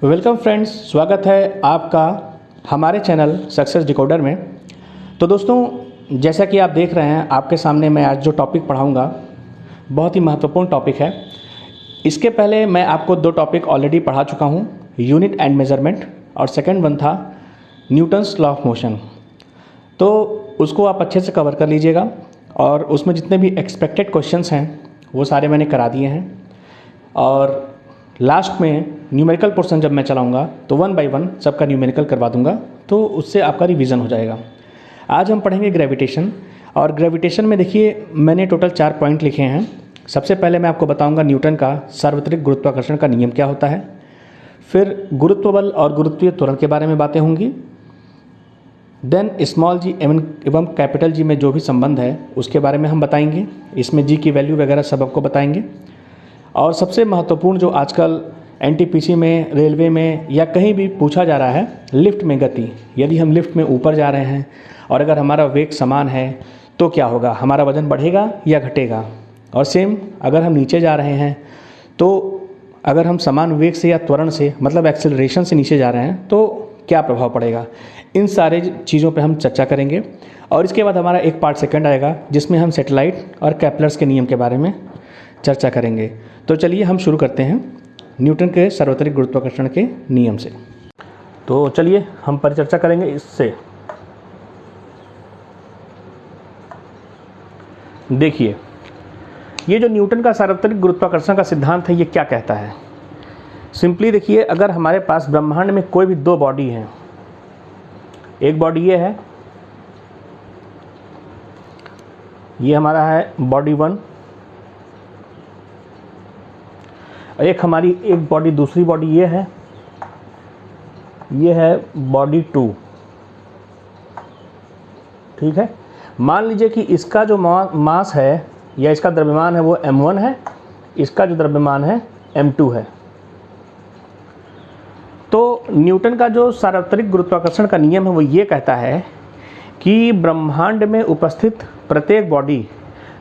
Welcome friends, स्वागत है आपका हमारे चैनल सक्सेस डिकोडर में। तो दोस्तों, जैसा कि आप देख रहे हैं, आपके सामने मैं आज जो टॉपिक पढ़ाऊंगा बहुत ही महत्वपूर्ण टॉपिक है। इसके पहले मैं आपको दो टॉपिक ऑलरेडी पढ़ा चुका हूं, यूनिट एंड मेजरमेंट, और सेकंड वन था न्यूटन्स लॉ ऑफ मोशन। तो उसको आप अच्छे से कवर कर लीजिएगा, और उसमें जितने भी एक्सपेक्टेड क्वेश्चंस हैं वो सारे मैंने करा दिए हैं। और लास्ट में न्यूमेरिकल पोर्शन जब मैं चलाऊंगा तो वन बाय वन सबका न्यूमेरिकल करवा दूंगा, तो उससे आपका रिवीजन हो जाएगा। आज हम पढ़ेंगे ग्रेविटेशन, और ग्रेविटेशन में देखिए मैंने टोटल 4 पॉइंट लिखे हैं। सबसे पहले मैं आपको बताऊंगा न्यूटन का सार्वत्रिक गुरुत्वाकर्षण का नियम क्या होता है, फिर गुरुत्व बल और गुरुत्वीय त्वरण के बारे में बातें होंगी, देन स्मॉल जी एवं कैपिटल जी में जो भी संबंध है उसके बारे में हम बताएंगे, इसमें जी की वैल्यू वगैरह सब आपको बताएंगे। और सबसे महत्वपूर्ण जो आजकल एनटीपीसी में, रेलवे में या कहीं भी पूछा जा रहा है, लिफ्ट में गति। यदि हम लिफ्ट में ऊपर जा रहे हैं और अगर हमारा वेग समान है तो क्या होगा, हमारा वजन बढ़ेगा या घटेगा। और सेम अगर हम नीचे जा रहे हैं तो अगर हम समान वेग से या त्वरण से, मतलब एक्सेलरेशन से नीचे जा रहे हैं तो क्या प्रभाव पड़ेगा। इन सारे चीज़ों पे हम चर्चा करेंगे। और इसके बाद हमारा एक पार्ट सेकंड आएगा जिसमें हम सैटेलाइट और केपलर्स के नियम के बारे में चर्चा करेंगे। तो चलिए हम शुरू करते हैं न्यूटन के सार्वत्रिक गुरुत्वाकर्षण के नियम से। तो चलिए हम परिचर्चा करेंगे इससे। देखिए, ये जो न्यूटन का सार्वत्रिक गुरुत्वाकर्षण का सिद्धांत है ये क्या कहता है। सिंपली देखिए, अगर हमारे पास ब्रह्मांड में कोई भी दो बॉडी हैं, एक बॉडी ये है, ये हमारा है बॉडी 1, एक हमारी एक बॉडी, दूसरी बॉडी ये है बॉडी 2। ठीक है, मान लीजिए कि इसका जो मास है या इसका द्रव्यमान है वो m1 है, इसका जो द्रव्यमान है m2 है। तो न्यूटन का जो सार्वत्रिक गुरुत्वाकर्षण का नियम है वो ये कहता है कि ब्रह्मांड में उपस्थित प्रत्येक बॉडी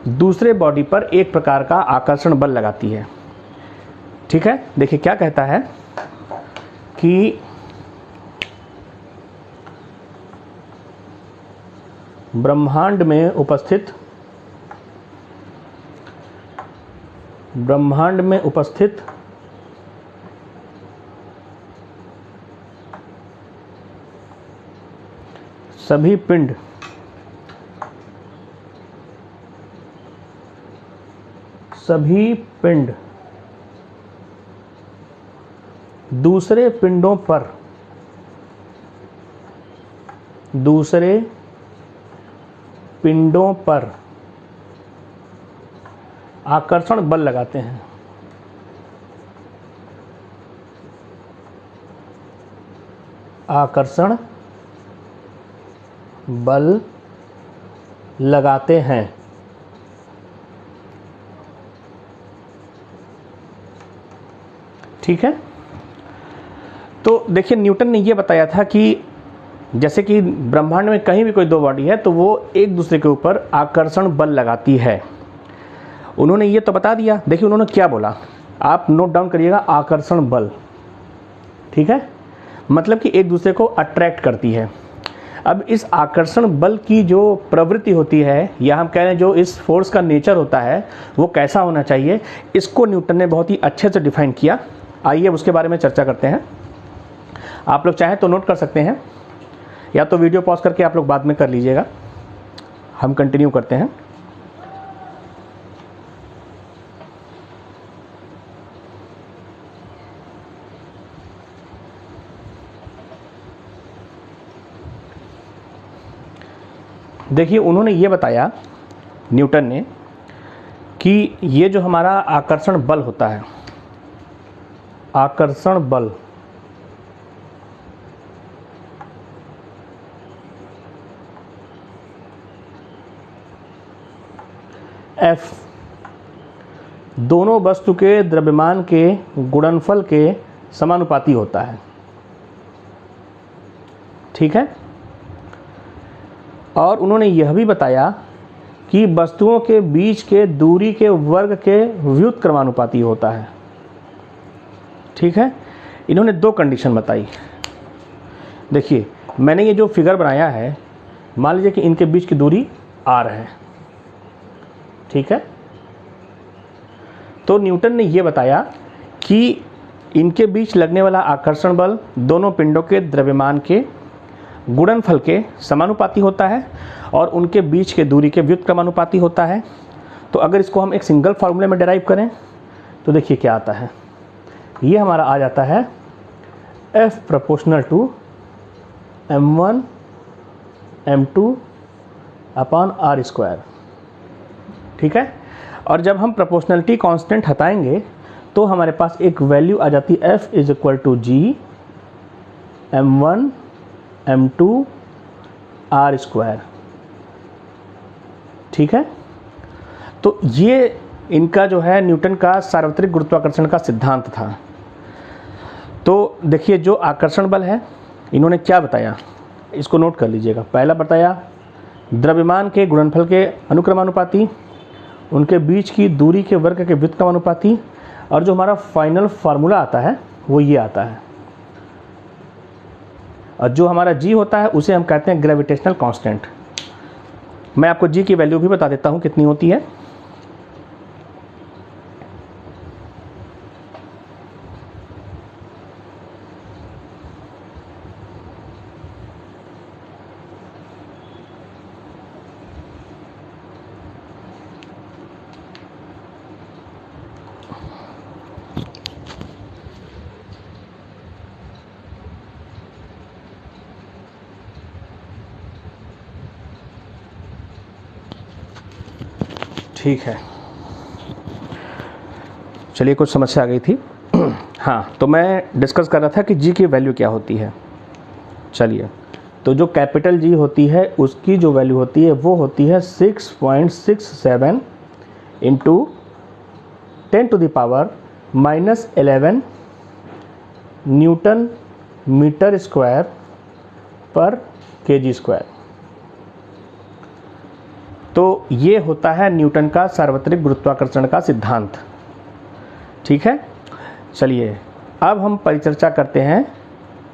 दूसरे बॉडी पर एक प्रकार का आकर्षण बल लगाती है। ठीक है, देखिए क्या कहता है कि ब्रह्मांड में उपस्थित सभी पिंड दूसरे पिंडों पर आकर्षण बल लगाते हैं। आकर्षण बल लगाते हैं। ठीक है, तो देखिए न्यूटन ने यह बताया था कि जैसे कि ब्रह्मांड में कहीं भी कोई दो बॉडी है तो वो एक दूसरे के ऊपर आकर्षण बल लगाती है। उन्होंने ये तो बता दिया। देखिए उन्होंने क्या बोला, आप नोट डाउन करिएगा, आकर्षण बल। ठीक है, मतलब कि एक दूसरे को अट्रैक्ट करती है। अब इस आकर्षण बल की जो प्रवृत्ति होती है, या हम कह रहे हैं जो इस फोर्स का नेचर होता है वो कैसा होना चाहिए, इसको न्यूटन ने बहुत ही अच्छे से डिफाइन किया। आइए उसके बारे में चर्चा करते हैं। आप लोग चाहें तो नोट कर सकते हैं, या तो वीडियो पॉज करके आप लोग बाद में कर लीजिएगा। हम कंटिन्यू करते हैं। देखिए उन्होंने ये बताया, न्यूटन ने, कि ये जो हमारा आकर्षण बल होता है, आकर्षण बल F दोनों वस्तु के द्रव्यमान के गुणनफल के समानुपाती होता है। ठीक है, और उन्होंने यह भी बताया कि वस्तुओं के बीच के दूरी के वर्ग के व्युत्क्रमानुपाती होता है। ठीक है, इन्होंने दो कंडीशन बताई। देखिए, मैंने ये जो फिगर बनाया है, मान लीजिए कि इनके बीच की दूरी r है। ठीक है, तो न्यूटन ने ये बताया कि इनके बीच लगने वाला आकर्षण बल दोनों पिंडों के द्रव्यमान के गुणनफल के समानुपाती होता है और उनके बीच के दूरी के व्युत्क्रमानुपाती होता है। तो अगर इसको हम एक सिंगल फार्मूले में डिराइव करें तो देखिए क्या आता है। ये हमारा आ जाता है F proportional to m1 m2 upon r square. ठीक है, और जब हम प्रोपोर्शनलिटी कांस्टेंट हटाएंगे तो हमारे पास एक वैल्यू आ जाती है F is equal to G m1 m2 r square. ठीक है, तो ये इनका जो है न्यूटन का सार्वत्रिक गुरुत्वाकर्षण का सिद्धांत था। तो देखिए, जो आकर्षण बल है इन्होंने क्या बताया, इसको नोट कर लीजिएगा। पहला बताया द्रव्यमान के गुणनफल के अनुक्रमानुपाती, उनके बीच की दूरी के वर्ग के व्युत्क्रमानुपाती, और जो हमारा फाइनल फार्मूला आता है वो ये आता है। और जो हमारा g होता है उसे हम कहते हैं ग्रेविटेशनल कांस्टेंट। मैं आपको g की वैल्यू भी बता देता हूँ कितनी होती है। ठीक है, चलिए, कुछ समस्या आ गई थी। हाँ, तो मैं डिस्कस कर रहा था कि g की वैल्यू क्या होती है। चलिए, तो जो कैपिटल G होती है उसकी जो वैल्यू होती है वो होती है 6.67 इंटू 10⁻⁻11 न्यूटन मीटर स्क्वायर पर kg स्क्वायर। तो ये होता है न्यूटन का सार्वत्रिक गुरुत्वाकर्षण का सिद्धांत। ठीक है, चलिए अब हम परिचर्चा करते हैं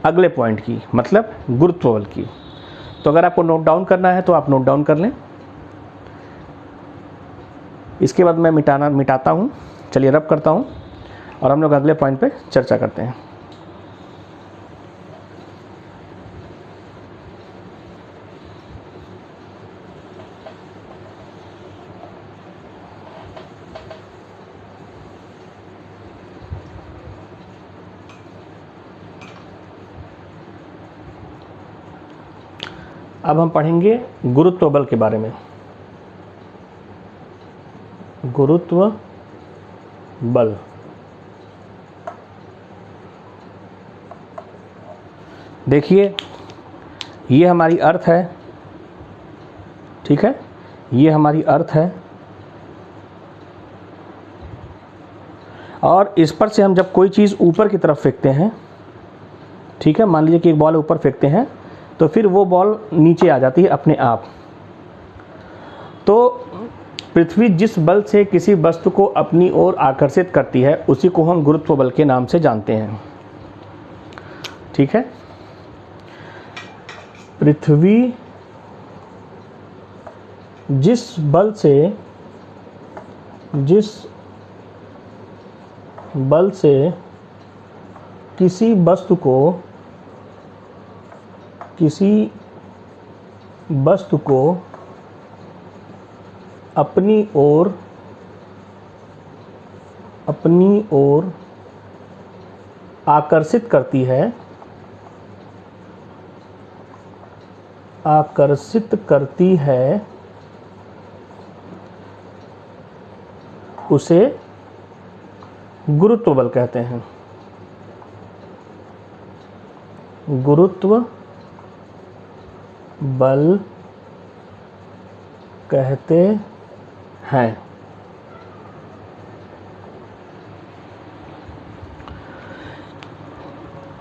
अगले पॉइंट की, मतलब गुरुत्व बल की। तो अगर आपको नोट डाउन करना है तो आप नोट डाउन कर लें। इसके बाद मैं मिटाता हूँ। चलिए रब करता हूँ और हम लोग अगले पॉइंट पे चर्चा करते हैं। अब हम पढ़ेंगे गुरुत्व बल के बारे में। गुरुत्व बल, देखिए ये हमारी अर्थ है। ठीक है, ये हमारी अर्थ है और इस पर से हम जब कोई चीज़ ऊपर की तरफ फेंकते हैं, ठीक है, मान लीजिए कि एक बॉल ऊपर फेंकते हैं तो फिर वो बॉल नीचे आ जाती है अपने आप। तो पृथ्वी जिस बल से किसी वस्तु को अपनी ओर आकर्षित करती है उसी को हम गुरुत्व बल के नाम से जानते हैं। ठीक है, पृथ्वी जिस बल से किसी वस्तु को अपनी ओर आकर्षित करती है उसे गुरुत्व बल कहते हैं। गुरुत्व बल कहते हैं।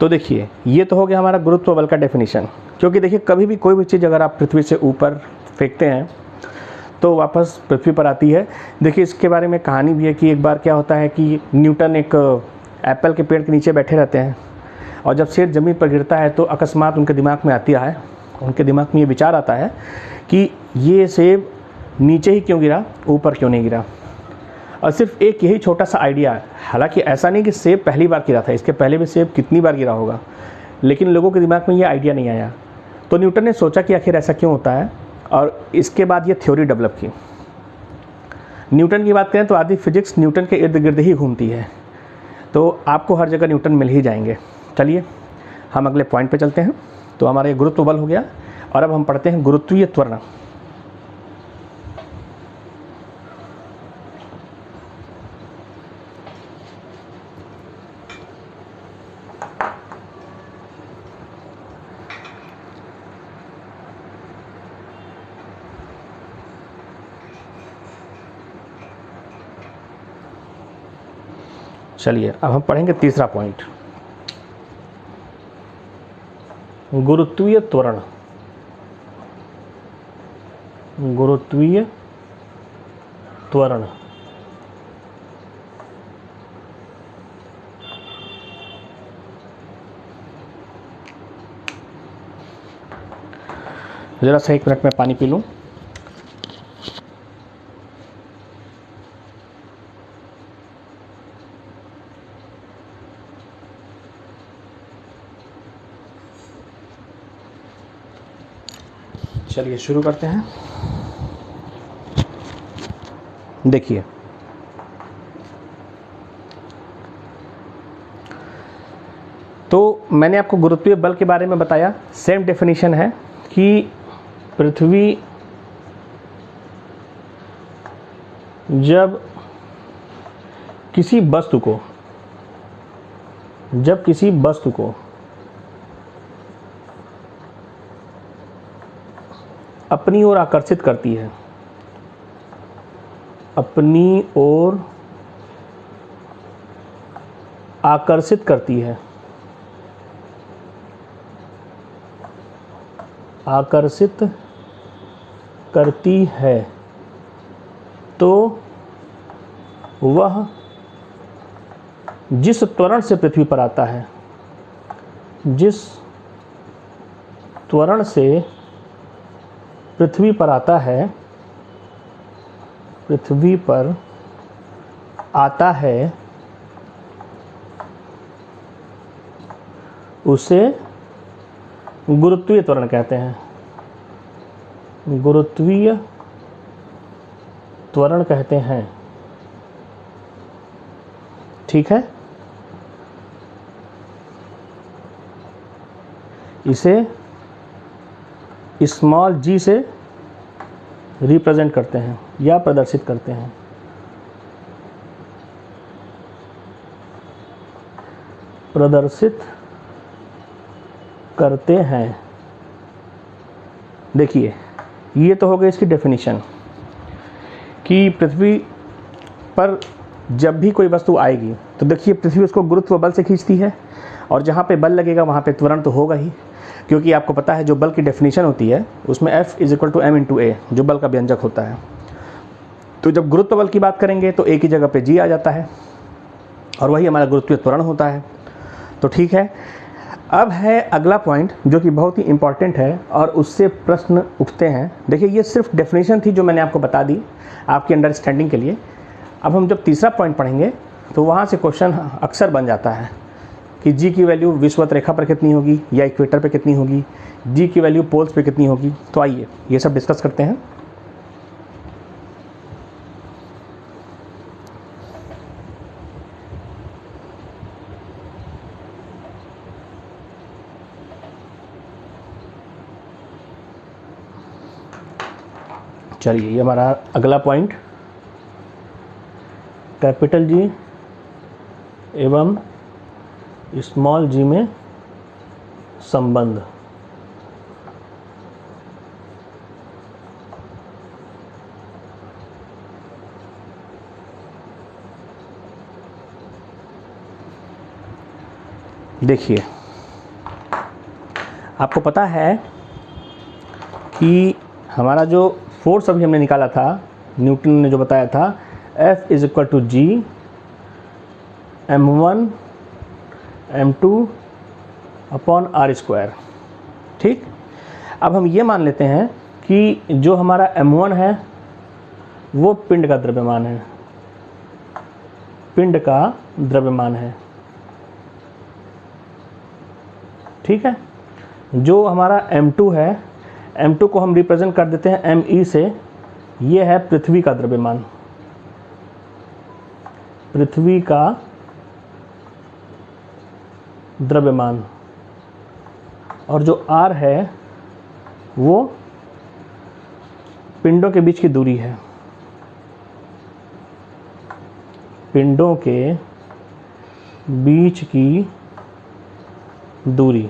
तो देखिए, ये तो हो गया हमारा गुरुत्व बल का डेफिनेशन। क्योंकि देखिए कभी भी कोई भी चीज़ अगर आप पृथ्वी से ऊपर फेंकते हैं तो वापस पृथ्वी पर आती है। देखिए इसके बारे में कहानी भी है कि एक बार क्या होता है कि न्यूटन एक एप्पल के पेड़ के नीचे बैठे रहते हैं और जब सेब ज़मीन पर गिरता है तो अकस्मात उनके दिमाग में उनके दिमाग में ये विचार आता है कि ये सेब नीचे ही क्यों गिरा, ऊपर क्यों नहीं गिरा। और सिर्फ एक यही छोटा सा आइडिया है, हालांकि ऐसा नहीं कि सेब पहली बार गिरा था, इसके पहले भी सेब कितनी बार गिरा होगा, लेकिन लोगों के दिमाग में ये आइडिया नहीं आया। तो न्यूटन ने सोचा कि आखिर ऐसा क्यों होता है और इसके बाद ये थ्योरी डेवलप की। न्यूटन की बात करें तो आधी फिजिक्स न्यूटन के इर्द गिर्द ही घूमती है, तो आपको हर जगह न्यूटन मिल ही जाएंगे। चलिए हम अगले पॉइंट पे चलते हैं। तो हमारा ये गुरुत्व बल हो गया और अब हम पढ़ते हैं गुरुत्वीय त्वरण। चलिए अब हम पढ़ेंगे तीसरा पॉइंट, गुरुत्वीय त्वरण। गुरुत्वीय त्वरण ज़रा सा 1 मिनट में पानी पी लूँ। चलिए शुरू करते हैं। देखिए तो मैंने आपको गुरुत्वीय बल के बारे में बताया। सेम डेफिनेशन है कि पृथ्वी जब किसी वस्तु को अपनी ओर आकर्षित करती है, अपनी ओर आकर्षित करती है, आकर्षित करती है, तो वह जिस त्वरण से पृथ्वी पर आता है, जिस त्वरण से पृथ्वी पर आता है, पृथ्वी पर आता है, उसे गुरुत्वीय त्वरण कहते हैं। गुरुत्वीय त्वरण कहते हैं। ठीक है, इसे स्मॉल जी से रिप्रेजेंट करते हैं या प्रदर्शित करते हैं। प्रदर्शित करते हैं। देखिए ये तो हो गई इसकी डेफिनेशन कि पृथ्वी पर जब भी कोई वस्तु आएगी तो देखिए पृथ्वी उसको गुरुत्व बल से खींचती है और जहाँ पे बल लगेगा वहाँ पे त्वरण तो होगा ही, क्योंकि आपको पता है जो बल की डेफिनेशन होती है उसमें F = m × a जो बल का व्यंजक होता है। तो जब गुरुत्व बल की बात करेंगे तो एक ही जगह पे G आ जाता है और वही हमारा गुरुत्वीय त्वरण होता है। तो ठीक है, अब है अगला पॉइंट जो कि बहुत ही इंपॉर्टेंट है और उससे प्रश्न उठते हैं। देखिए ये सिर्फ डेफिनेशन थी जो मैंने आपको बता दी आपकी अंडरस्टैंडिंग के लिए। अब हम जब तीसरा पॉइंट पढ़ेंगे तो वहाँ से क्वेश्चन अक्सर बन जाता है कि जी की वैल्यू विषुवत रेखा पर कितनी होगी या इक्वेटर पे कितनी होगी, जी की वैल्यू पोल्स पे कितनी होगी। तो आइए ये सब डिस्कस करते हैं। चलिए ये हमारा अगला पॉइंट, कैपिटल जी एवं स्मॉल जी में संबंध। देखिए आपको पता है कि हमारा जो फोर्स अभी हमने निकाला था, न्यूटन ने जो बताया था, F is equal to G m1 m2 upon r square. ठीक, अब हम ये मान लेते हैं कि जो हमारा m1 है वो पिंड का द्रव्यमान है, पिंड का द्रव्यमान है। ठीक है, जो हमारा m2 है, m2 को हम रिप्रेजेंट कर देते हैं me से, ये है पृथ्वी का द्रव्यमान, पृथ्वी का द्रव्यमान। और जो r है वो पिंडों के बीच की दूरी है, पिंडों के बीच की दूरी।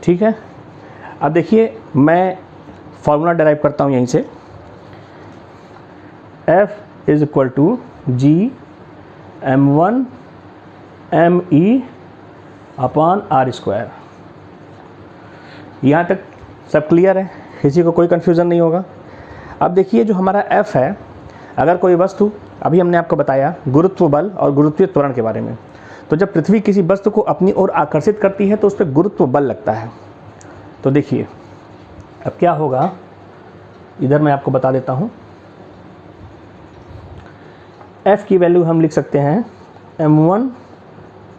ठीक है, अब देखिए मैं फॉर्मूला डेराइव करता हूँ यहीं से। F is equal to G m1 me upon r square. यहाँ तक सब क्लियर है, किसी को कोई कन्फ्यूज़न नहीं होगा। अब देखिए जो हमारा F है, अगर कोई वस्तु, अभी हमने आपको बताया गुरुत्व बल और गुरुत्वीय त्वरण के बारे में, तो जब पृथ्वी किसी वस्तु को अपनी ओर आकर्षित करती है तो उस पर गुरुत्व बल लगता है। तो देखिए अब क्या होगा, इधर मैं आपको बता देता हूँ। F की वैल्यू हम लिख सकते हैं m1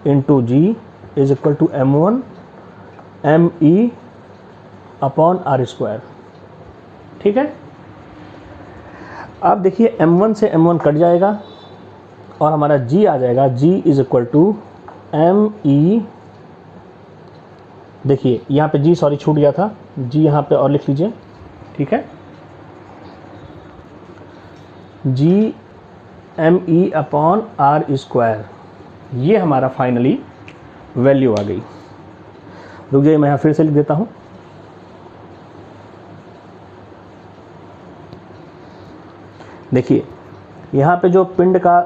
into G is equal to m1 me upon r square. ठीक है, अब देखिए m1 से m1 कट जाएगा और हमारा g आ जाएगा, g is equal to me। देखिए यहाँ पे g सॉरी छूट गया था, g यहाँ पे और लिख लीजिए। ठीक है, g me upon r square, ये हमारा फाइनली वैल्यू आ गई। रुक जाइए, मैं यहाँ फिर से लिख देता हूँ। देखिए यहाँ पे जो पिंड का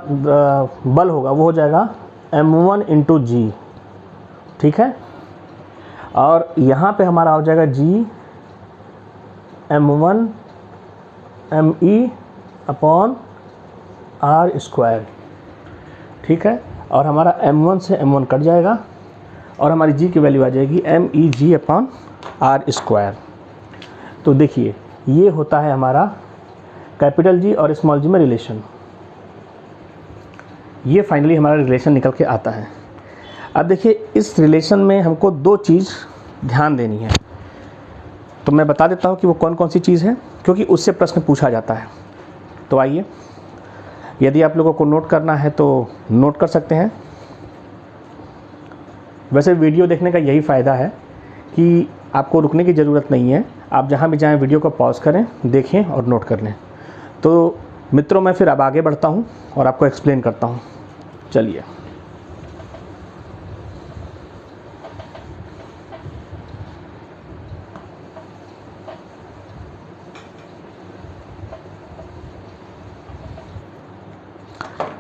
बल होगा वो हो जाएगा m1 इंटू जी। ठीक है, और यहाँ पे हमारा हो जाएगा g m1 me upon r square. ठीक है, और हमारा m1 से m1 कट जाएगा और हमारी g की वैल्यू आ जाएगी meg अपॉन r स्क्वायर। तो देखिए ये होता है हमारा कैपिटल G और स्मॉल g में रिलेशन। ये फाइनली हमारा रिलेशन निकल के आता है। अब देखिए इस रिलेशन में हमको दो चीज़ ध्यान देनी है, तो मैं बता देता हूँ कि वो कौन कौन सी चीज़ है, क्योंकि उससे प्रश्न पूछा जाता है। तो आइए, यदि आप लोगों को नोट करना है तो नोट कर सकते हैं। वैसे वीडियो देखने का यही फ़ायदा है कि आपको रुकने की ज़रूरत नहीं है, आप जहाँ भी जाएं वीडियो को पॉज करें, देखें और नोट कर लें। तो मित्रों मैं फिर अब आगे बढ़ता हूँ और आपको एक्सप्लेन करता हूँ। चलिए,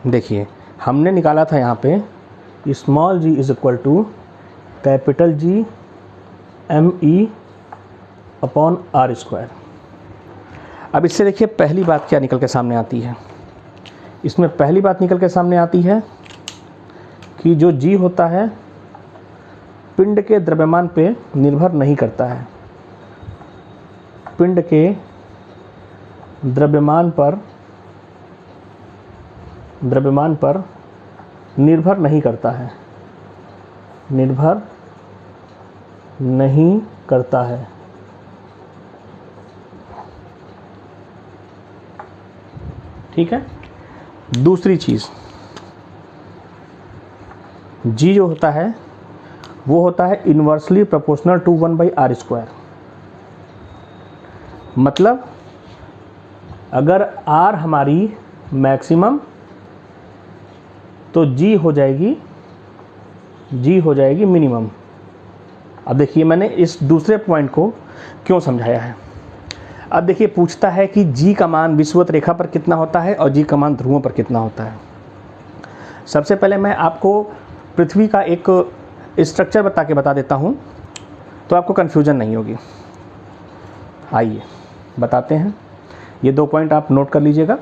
देखिए हमने निकाला था यहाँ पे small g is equal to capital G me upon r square. अब इससे देखिए पहली बात क्या निकल के सामने आती है, इसमें पहली बात निकल के सामने आती है कि जो g होता है पिंड के द्रव्यमान पे निर्भर नहीं करता है, पिंड के द्रव्यमान पर निर्भर नहीं करता है, निर्भर नहीं करता है। ठीक है, दूसरी चीज़ g जो होता है वो होता है inversely proportional to 1/r square. मतलब अगर r हमारी मैक्सिमम तो g हो जाएगी मिनिमम। अब देखिए मैंने इस दूसरे पॉइंट को क्यों समझाया है। अब देखिए पूछता है कि g का मान विषुवत रेखा पर कितना होता है और g का मान ध्रुवों पर कितना होता है। सबसे पहले मैं आपको पृथ्वी का एक स्ट्रक्चर बता देता हूँ तो आपको कन्फ्यूज़न नहीं होगी। आइए बताते हैं, ये 2 पॉइंट आप नोट कर लीजिएगा।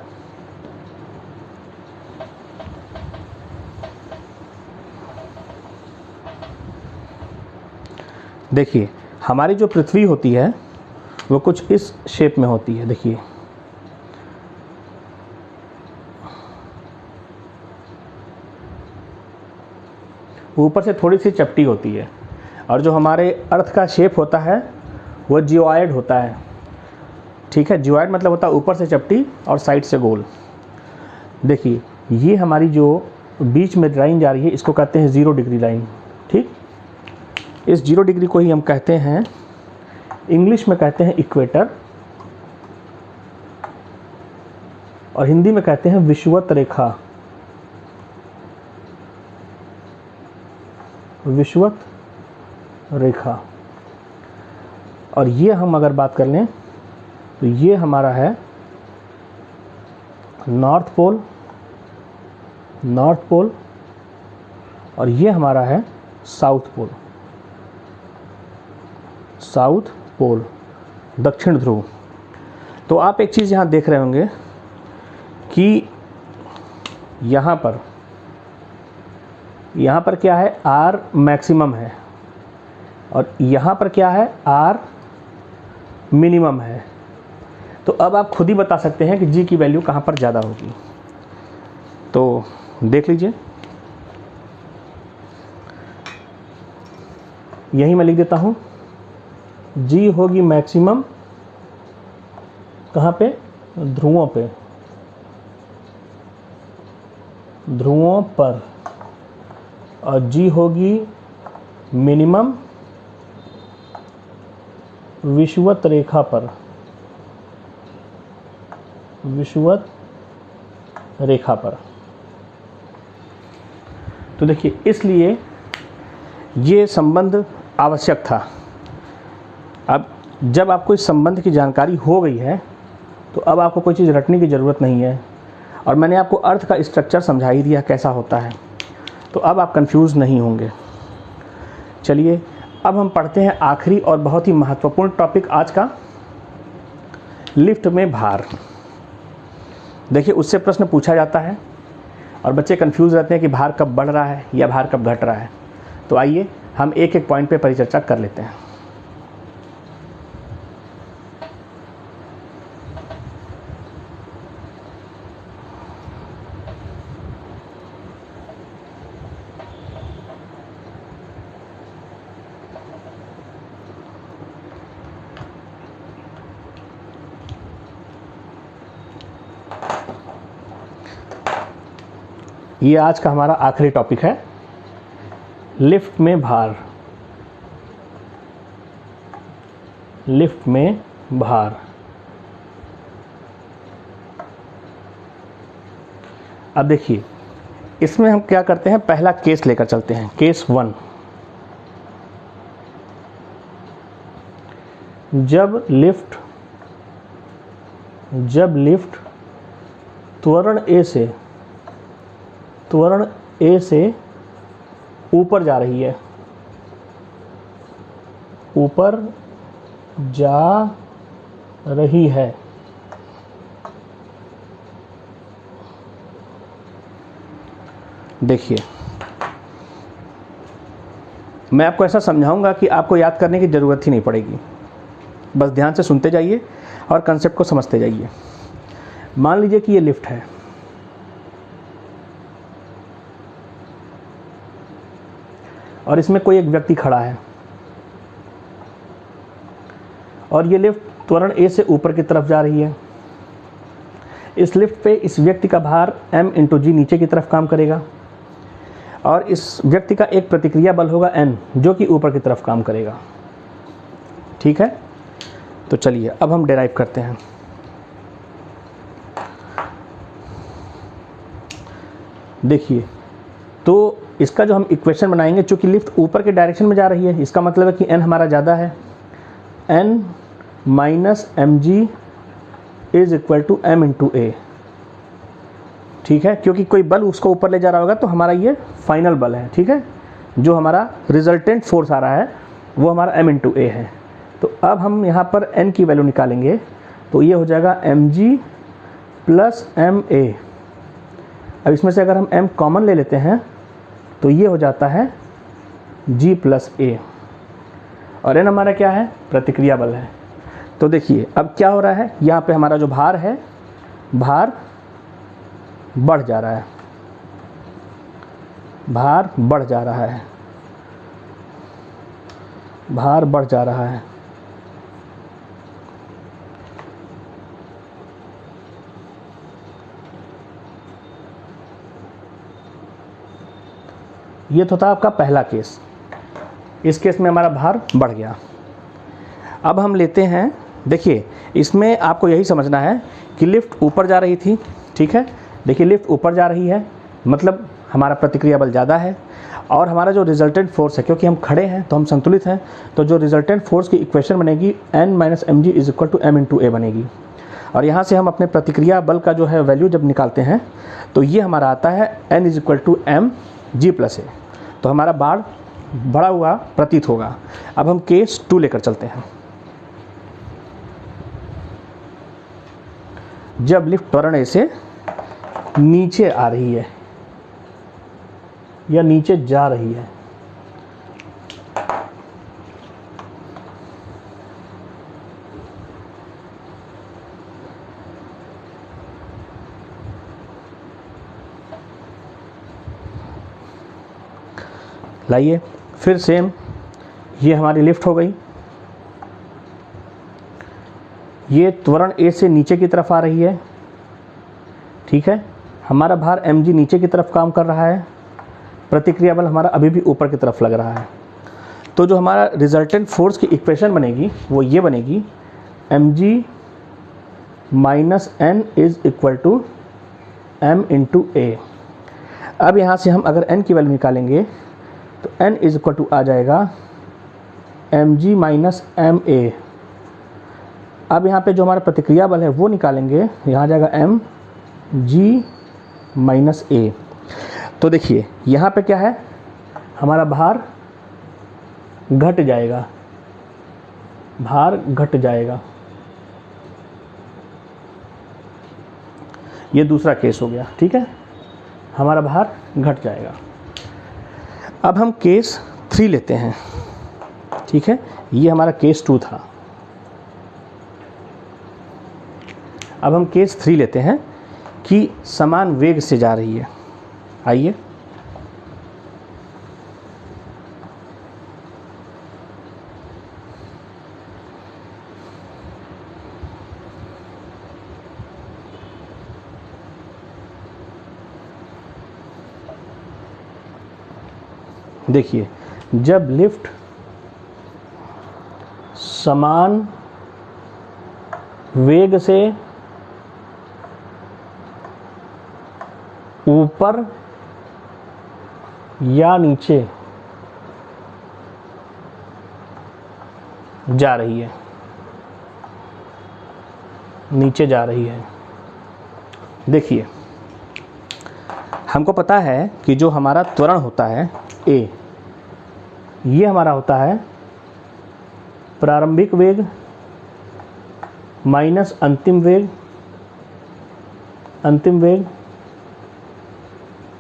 देखिए, हमारी जो पृथ्वी होती है वो कुछ इस शेप में होती है। देखिए, ऊपर से थोड़ी सी चपटी होती है, और जो हमारे अर्थ का शेप होता है वो जियोइड होता है। ठीक है, जियोइड मतलब होता है ऊपर से चपटी और साइड से गोल। देखिए, ये हमारी जो बीच में लाइन जा रही है इसको कहते हैं 0 डिग्री लाइन। ठीक, इस 0 डिग्री को ही हम कहते हैं, इंग्लिश में कहते हैं इक्वेटर, और हिंदी में कहते हैं विषुवत रेखा। विषुवत रेखा। और ये हम अगर बात कर लें तो ये हमारा है नॉर्थ पोल, और ये हमारा है साउथ पोल, दक्षिण ध्रुव। तो आप एक चीज़ यहाँ देख रहे होंगे कि यहाँ पर क्या है, R मैक्सिमम है, और यहाँ पर क्या है, R मिनिमम है। तो अब आप खुद ही बता सकते हैं कि G की वैल्यू कहाँ पर ज़्यादा होगी। तो देख लीजिए, यही मैं लिख देता हूँ, G होगी मैक्सिमम कहाँ पे, ध्रुवों पर, और G होगी मिनिमम विषुवत रेखा पर। तो देखिए, इसलिए ये संबंध आवश्यक था। अब जब आपको इस संबंध की जानकारी हो गई है तो अब आपको कोई चीज़ रटने की ज़रूरत नहीं है, और मैंने आपको अर्थ का स्ट्रक्चर समझा ही दिया कैसा होता है, तो अब आप कंफ्यूज नहीं होंगे। चलिए, अब हम पढ़ते हैं आखिरी और बहुत ही महत्वपूर्ण टॉपिक आज का, लिफ्ट में भार। देखिए, उससे प्रश्न पूछा जाता है और बच्चे कंफ्यूज रहते हैं कि भार कब बढ़ रहा है या भार कब घट रहा है। तो आइए हम एक एक पॉइंट पे परिचर्चा कर लेते हैं। ये आज का हमारा आखिरी टॉपिक है, लिफ्ट में भार। अब देखिए, इसमें हम क्या करते हैं, पहला केस लेकर चलते हैं, केस 1। जब लिफ्ट त्वरण A से ऊपर जा रही है, देखिए, मैं आपको ऐसा समझाऊंगा कि आपको याद करने की ज़रूरत ही नहीं पड़ेगी, बस ध्यान से सुनते जाइए और कंसेप्ट को समझते जाइए। मान लीजिए कि ये लिफ्ट है, और इसमें कोई एक व्यक्ति खड़ा है, और ये लिफ्ट त्वरण A से ऊपर की तरफ जा रही है। इस लिफ्ट पे इस व्यक्ति का भार M × G नीचे की तरफ काम करेगा, और इस व्यक्ति का एक प्रतिक्रिया बल होगा N, जो कि ऊपर की तरफ काम करेगा। ठीक है, तो चलिए अब हम डेराइव करते हैं। देखिए, तो इसका जो हम इक्वेशन बनाएंगे, चूंकि लिफ्ट ऊपर के डायरेक्शन में जा रही है, इसका मतलब है कि n हमारा ज़्यादा है, n minus mg is equal to m × a। ठीक है, क्योंकि कोई बल उसको ऊपर ले जा रहा होगा तो हमारा ये फाइनल बल है। ठीक है, जो हमारा रिजल्टेंट फोर्स आ रहा है वो हमारा m इंटू ए है। तो अब हम यहाँ पर n की वैल्यू निकालेंगे, तो ये हो जाएगा mg प्लस ma। अब इसमें से अगर हम m कॉमन ले लेते हैं तो ये हो जाता है g प्लस a, और n हमारा क्या है, प्रतिक्रिया बल है। तो देखिए अब क्या हो रहा है, यहाँ पे हमारा जो भार है, भार बढ़ जा रहा है, भार बढ़ जा रहा है, भार बढ़ जा रहा है। ये तो था आपका पहला केस। इस केस में हमारा भार बढ़ गया। अब हम लेते हैं, देखिए इसमें आपको यही समझना है कि लिफ्ट ऊपर जा रही थी, ठीक है। देखिए लिफ्ट ऊपर जा रही है, मतलब हमारा प्रतिक्रिया बल ज़्यादा है, और हमारा जो रिजल्टेंट फोर्स है, क्योंकि हम खड़े हैं तो हम संतुलित हैं, तो जो रिजल्टेंट फोर्स की इक्वेशन बनेगी n minus M G is equal to m into A बनेगी। और यहाँ से हम अपने प्रतिक्रिया बल का जो है वैल्यू जब निकालते हैं तो ये हमारा आता है n is equal to M G plus A. तो हमारा बार बढ़ा हुआ प्रतीत होगा। अब हम केस 2 लेकर चलते हैं। जब लिफ्ट त्वरण ए से नीचे आ रही है या नीचे जा रही है, लाइए फिर सेम, ये हमारी लिफ्ट हो गई, ये त्वरण ए से नीचे की तरफ आ रही है, ठीक है। हमारा भार mg नीचे की तरफ काम कर रहा है, प्रतिक्रिया बल हमारा अभी भी ऊपर की तरफ लग रहा है। तो जो हमारा रिजल्टेंट फोर्स की इक्वेशन बनेगी वो ये बनेगी, mg minus n is equal to m into A. अब यहाँ से हम अगर n की वैल्यू निकालेंगे तो n इज इक्वल टू आ जाएगा mg माइनस ma। अब यहाँ पे जो हमारा प्रतिक्रिया बल है वो निकालेंगे, यहाँ आ जाएगा mg माइनस a। तो देखिए यहाँ पे क्या है, हमारा भार घट जाएगा, भार घट जाएगा। ये दूसरा केस हो गया, ठीक है, हमारा भार घट जाएगा। अब हम केस 3 लेते हैं, ठीक है, ये हमारा केस 2 था। अब हम केस 3 लेते हैं कि समान वेग से जा रही है। आइए देखिए, जब लिफ्ट समान वेग से ऊपर या नीचे जा रही है, नीचे जा रही है, देखिए हमको पता है कि जो हमारा त्वरण होता है a, ये हमारा होता है प्रारंभिक वेग माइनस अंतिम वेग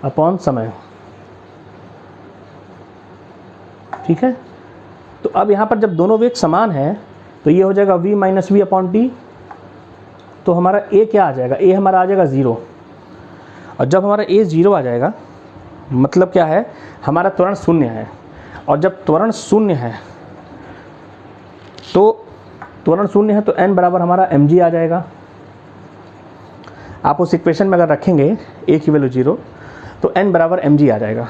अपॉन समय, ठीक है। तो अब यहाँ पर जब दोनों वेग समान है तो ये हो जाएगा v minus V upon T. तो हमारा a क्या आ जाएगा, a हमारा आ जाएगा 0। और जब हमारा a 0 आ जाएगा मतलब क्या है, हमारा त्वरण शून्य है। और जब त्वरण शून्य है तो n बराबर हमारा mg आ जाएगा। आप उस इक्वेशन में अगर रखेंगे a की वैल्यू 0 तो n बराबर mg आ जाएगा।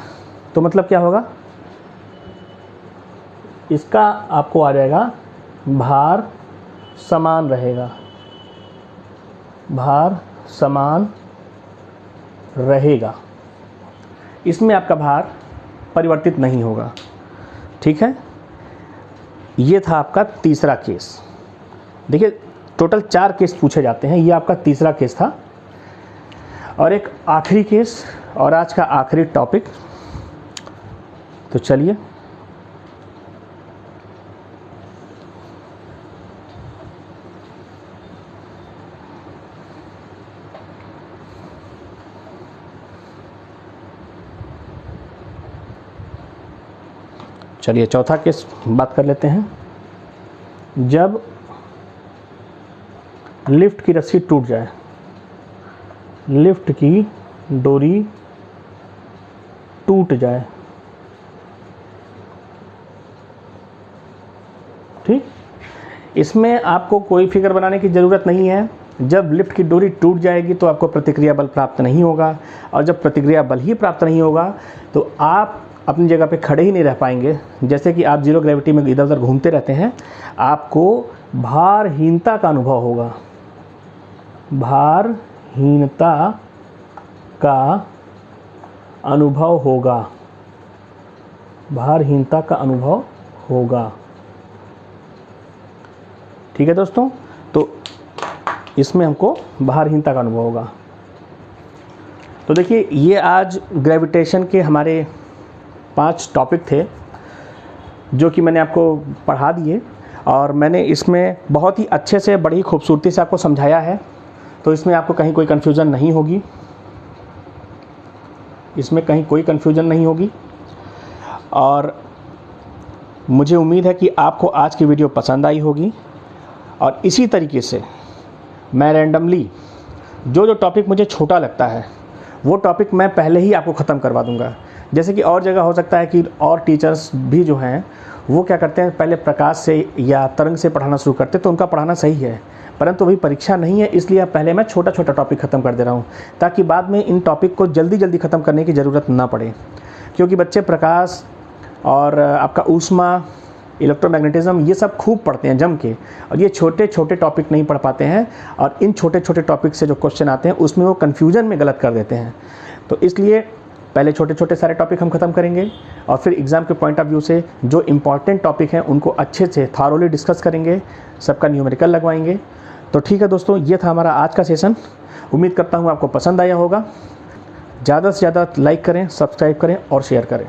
तो मतलब क्या होगा, इसका आपको आ जाएगा भार समान रहेगा, भार समान रहेगा, इसमें आपका भार परिवर्तित नहीं होगा, ठीक है। ये था आपका तीसरा केस। देखिए टोटल 4 केस पूछे जाते हैं, ये आपका तीसरा केस था। और एक आखिरी केस और आज का आखिरी टॉपिक, तो चलिए चौथा केस बात कर लेते हैं। जब लिफ्ट की रस्सी टूट जाए, लिफ्ट की डोरी टूट जाए, ठीक, इसमें आपको कोई फिगर बनाने की ज़रूरत नहीं है। जब लिफ्ट की डोरी टूट जाएगी तो आपको प्रतिक्रिया बल प्राप्त नहीं होगा, और जब प्रतिक्रिया बल ही प्राप्त नहीं होगा तो आप अपनी जगह पे खड़े ही नहीं रह पाएंगे। जैसे कि आप जीरो ग्रेविटी में इधर उधर घूमते रहते हैं, आपको भारहीनता का अनुभव होगा, भारहीनता का अनुभव होगा, भारहीनता का अनुभव होगा। ठीक है दोस्तों, तो इसमें हमको भारहीनता का अनुभव होगा। तो देखिए, ये आज ग्रेविटेशन के हमारे 5 टॉपिक थे जो कि मैंने आपको पढ़ा दिए, और मैंने इसमें बहुत ही अच्छे से, बड़ी खूबसूरती से आपको समझाया है। तो इसमें आपको कहीं कोई कन्फ्यूज़न नहीं होगी, इसमें कहीं कोई कन्फ्यूज़न नहीं होगी। और मुझे उम्मीद है कि आपको आज की वीडियो पसंद आई होगी। और इसी तरीके से मैं रैंडमली जो टॉपिक मुझे छोटा लगता है वो टॉपिक मैं पहले ही आपको ख़त्म करवा दूंगा। जैसे कि और जगह हो सकता है कि और टीचर्स भी जो हैं वो क्या करते हैं, पहले प्रकाश से या तरंग से पढ़ाना शुरू करते हैं, तो उनका पढ़ाना सही है, परंतु अभी परीक्षा नहीं है, इसलिए पहले मैं छोटा छोटा टॉपिक ख़त्म कर दे रहा हूँ, ताकि बाद में इन टॉपिक को जल्दी जल्दी ख़त्म करने की ज़रूरत ना पड़े। क्योंकि बच्चे प्रकाश और आपका ऊष्मा, इलेक्ट्रोमैग्नेटिज्म, ये सब खूब पढ़ते हैं जम के, और ये छोटे छोटे टॉपिक नहीं पढ़ पाते हैं, और इन छोटे छोटे टॉपिक से जो क्वेश्चन आते हैं उसमें वो कन्फ्यूजन में गलत कर देते हैं। तो इसलिए पहले छोटे छोटे सारे टॉपिक हम ख़त्म करेंगे, और फिर एग्ज़ाम के पॉइंट ऑफ व्यू से जो इम्पॉर्टेंट टॉपिक हैं उनको अच्छे से थॉरोली डिस्कस करेंगे, सबका न्यूमेरिकल लगवाएंगे। तो ठीक है दोस्तों, ये था हमारा आज का सेशन। उम्मीद करता हूँ आपको पसंद आया होगा। ज़्यादा से ज़्यादा लाइक करें, सब्सक्राइब करें और शेयर करें।